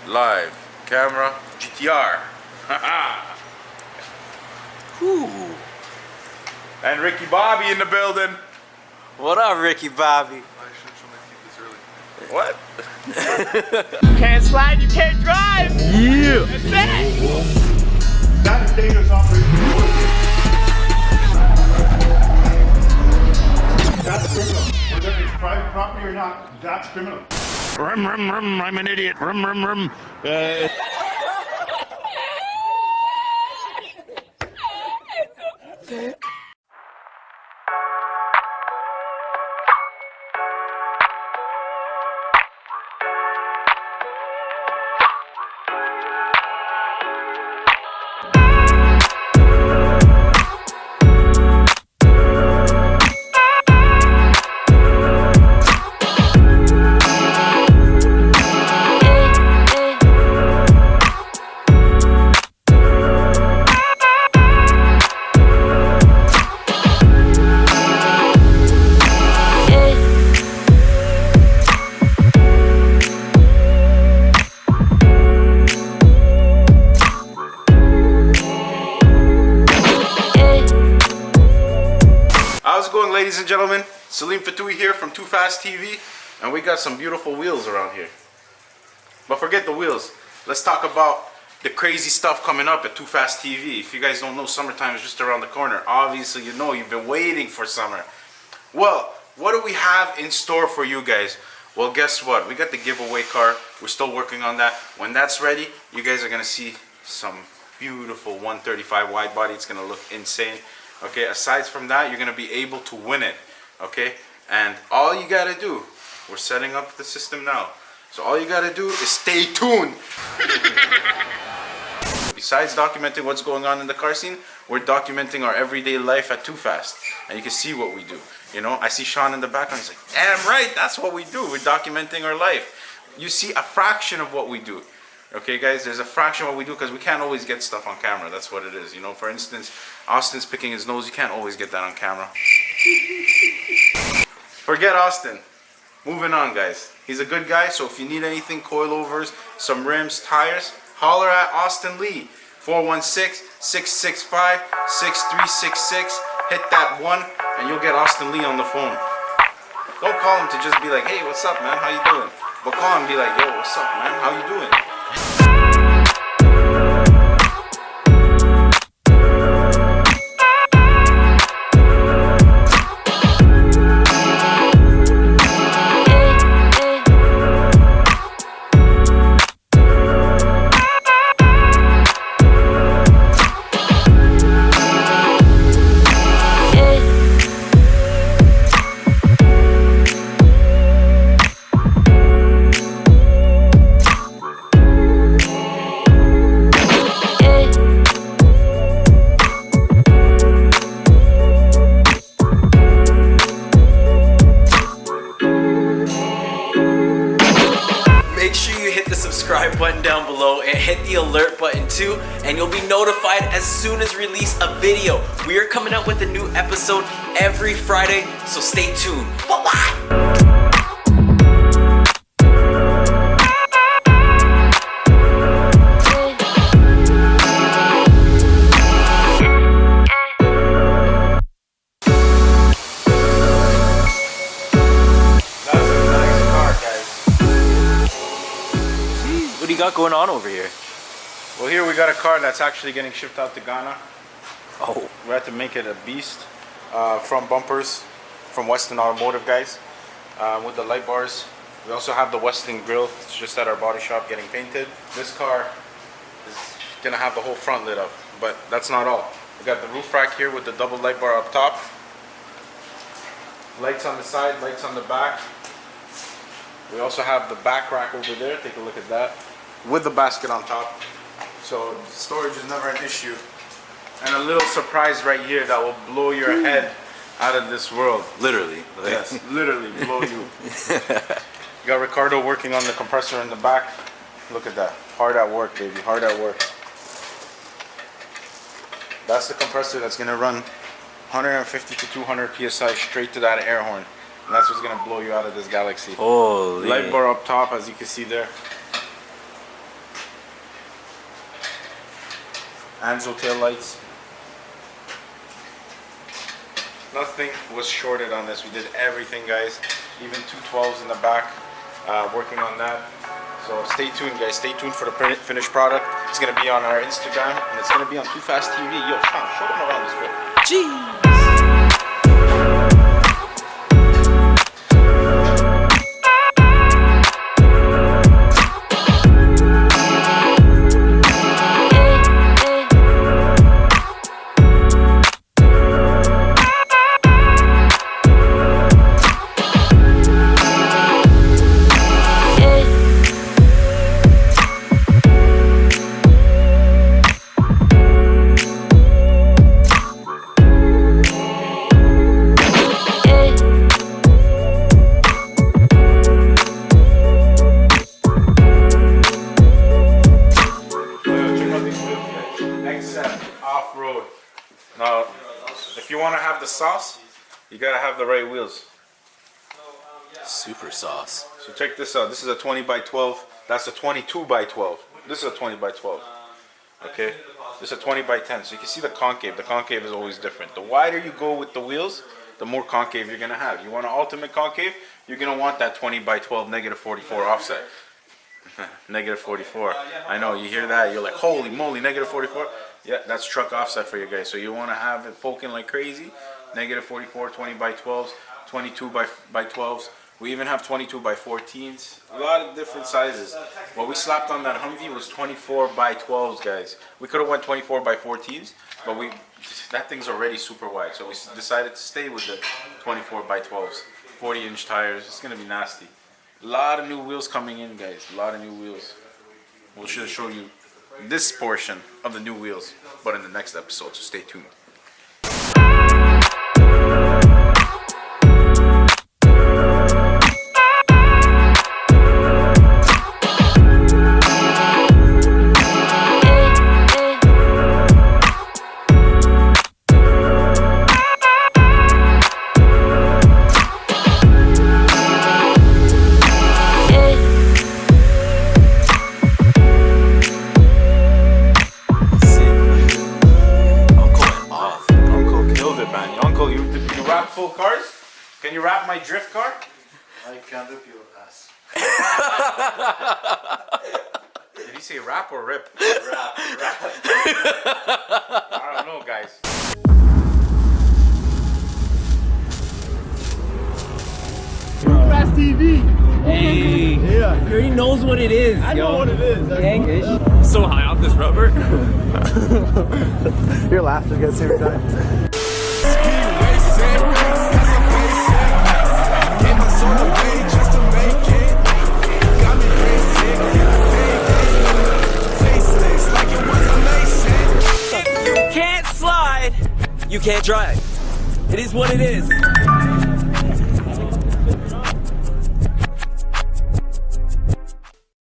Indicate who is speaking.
Speaker 1: live camera GTR.
Speaker 2: Ooh.
Speaker 1: And Ricky Bobby in the building.
Speaker 2: What up, Ricky Bobby?
Speaker 1: What?
Speaker 3: You can't slide, you can't drive.
Speaker 2: Yeah.
Speaker 3: That's it.
Speaker 4: That's dangerous operation. That's criminal. Whether it's private property or not, that's criminal.
Speaker 5: Rum, rum, rum, I'm an idiot. Rum, rum, rum.
Speaker 1: How's it going, ladies and gentlemen? Salim here from TooFast TV, and we got some beautiful wheels around here. But forget the wheels. Let's talk about the crazy stuff coming up at TooFast TV. If you guys don't know, summertime is just around the corner. Obviously, you know you've been waiting for summer. Well, what do we have in store for you guys? Well, guess what? We got the giveaway car. We're still working on that. When that's ready, you guys are gonna see some beautiful 135 wide body. It's gonna look insane. Okay, aside from that, you're gonna be able to win it. Okay, and all you gotta do, we're setting up the system now. So all you gotta do is stay tuned. Besides documenting what's going on in the car scene, we're documenting our everyday life at TooFast, and you can see what we do. You know, I see Sean in the background. He's like, "Damn right, that's what we do. We're documenting our life." You see a fraction of what we do. Okay, guys, there's a fraction of what we do because we can't always get stuff on camera. That's what it is. You know, for instance, Austin's picking his nose. You can't always get that on camera. Forget Austin. Moving on, guys. He's a good guy, so if you need anything, coilovers, some rims, tires, holler at Austin Lee. 416-665-6366. Hit that one, and you'll get Austin Lee on the phone. Don't call him to just be like, "Hey, what's up, man? How you doing?" But call him and be like, "Yo, what's up, man? How you doing?"
Speaker 2: Make sure you hit the subscribe button down below and hit the alert button too, and you'll be notified as soon as we release a video. We are coming out with a new episode every Friday, so stay tuned. Bye-bye! What do you got going on over here?
Speaker 1: Well, here we got a car that's actually getting shipped out to Ghana.
Speaker 2: Oh.
Speaker 1: We had to make it a beast. From bumpers, from Western Automotive, guys. With the light bars. We also have the Western grill. It's just at our body shop getting painted. This car is gonna have the whole front lit up, but that's not all. We got the roof rack here with the double light bar up top. Lights on the side, lights on the back. We also have the back rack over there. Take a look at that. With the basket on top. So storage is never an issue. And a little surprise right here that will blow your head out of this world. Literally. Yes, literally blow you. You got Ricardo working on the compressor in the back. Look at that. Hard at work, baby. Hard at work. That's the compressor that's going to run 150 to 200 psi straight to that air horn. And that's what's going to blow you out of this galaxy.
Speaker 2: Holy.
Speaker 1: Light bar up top, as you can see there. Anzo tail lights. Nothing was shorted on this. We did everything, guys. Even 212s in the back. Working on that. So stay tuned, guys. Stay tuned for the finished product. It's gonna be on our Instagram and it's gonna be on TooFast TV. Yo, Sean, show them around this way.
Speaker 2: Jeez.
Speaker 1: Off-road. Now, if you want to have the sauce, you gotta have the right wheels.
Speaker 2: Super sauce.
Speaker 1: So check this out. This is a 20 by 12. That's a 22 by 12. This is a 20 by 12. Okay. This is a 20 by 10. So you can see the concave. The concave is always different. The wider you go with the wheels, the more concave you're gonna have. You want an ultimate concave, you're gonna want that 20 by 12 negative 44 offset. Negative 44. I know, you hear that, you're like, holy moly, negative 44. Yeah, that's truck offset for you guys. So you want to have it poking like crazy. Negative 44, 20 by 12s, 22 by 12s. We even have 22 by 14s. A lot of different sizes. What we slapped on that Humvee was 24 by 12s, guys. We could have went 24 by 14s, but that thing's already super wide. So we decided to stay with the 24 by 12s. 40-inch tires. It's going to be nasty. A lot of new wheels coming in, guys. A lot of new wheels. We'll show you this portion of the new wheels, but in the next episode, so stay tuned. Full cars? Can you wrap my drift car?
Speaker 4: I can't rip your ass.
Speaker 1: Did he say wrap or rip?
Speaker 4: Rap.
Speaker 1: I don't know, guys.
Speaker 3: TooFast TV.
Speaker 2: Hey.
Speaker 3: Yeah.
Speaker 2: He already knows what it is.
Speaker 3: I know what it is.
Speaker 2: English. So high off this rubber.
Speaker 3: Your laughter gets every time.
Speaker 2: Can't slide, you can't drive. It is what it is.